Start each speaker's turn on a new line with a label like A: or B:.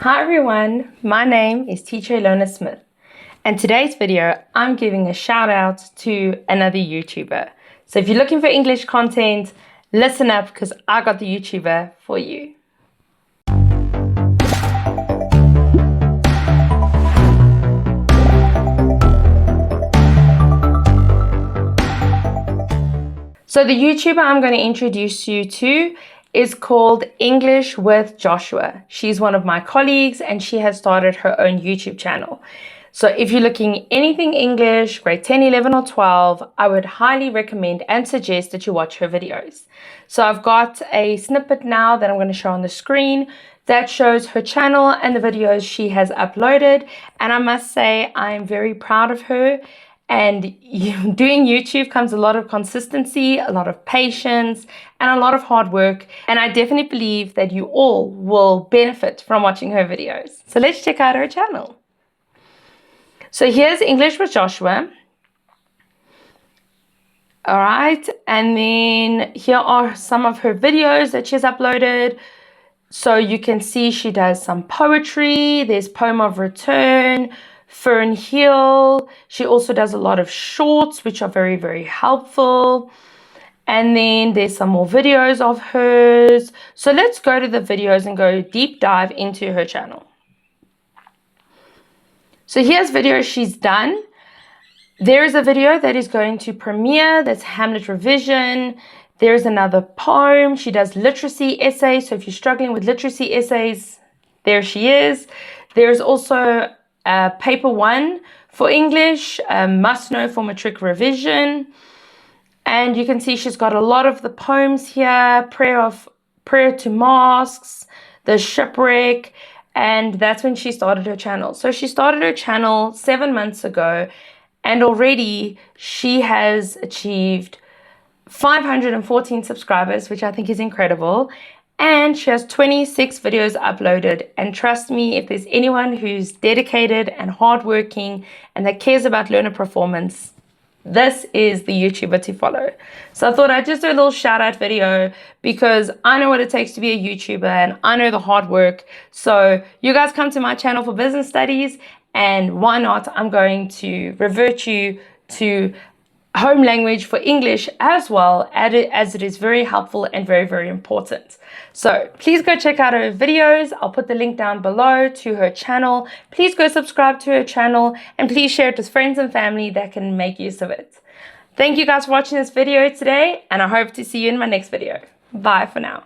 A: Hi everyone, my name is teacher Ilona Smith, and today's video I'm giving a shout out to another YouTuber. So if you're looking for English content, listen up because I got the YouTuber for you. So the YouTuber I'm going to introduce you to is called English with Joshua. She's one of my colleagues and she has started her own YouTube channel. So if you're looking anything English, grade 10, 11 or 12, I would highly recommend and suggest that you watch her videos. So I've got a snippet now that I'm going to show on the screen that shows her channel and the videos she has uploaded. And I must say I'm very proud of her. And doing YouTube comes a lot of consistency, a lot of patience, and a lot of hard work. And I definitely believe that you all will benefit from watching her videos. So let's check out her channel. So here's English with Joshua. All right. And then here are some of her videos that she's uploaded. So you can see she does some poetry. There's Poem of Return, Fern Hill. She also does a lot of shorts, which are very, very helpful. And then there's some more videos of hers. So let's go to the videos and go deep dive into her channel. So here's videos she's done. There is a video that is going to premiere, that's Hamlet Revision. There's another poem. She does literacy essays. So if you're struggling with literacy essays, there she is. There's also paper 1 for English, must know for matric revision. And you can see she's got a lot of the poems here, prayer to mosques, the shipwreck, and that's when she started her channel. So she started her channel 7 months ago, and already she has achieved 514 subscribers, which I think is incredible. And she has 26 videos uploaded. And trust me, if there's anyone who's dedicated and hardworking and that cares about learner performance, this is the YouTuber to follow. So I thought I'd just do a little shout out video because I know what it takes to be a YouTuber and I know the hard work. So you guys come to my channel for business studies, and why not? I'm going to revert you to home language for English as well, as it is very helpful and very, very important. So please go check out her videos. I'll put the link down below to her channel. Please go subscribe to her channel and please share it with friends and family that can make use of it. Thank you guys for watching this video today, and I hope to see you in my next video. Bye for now.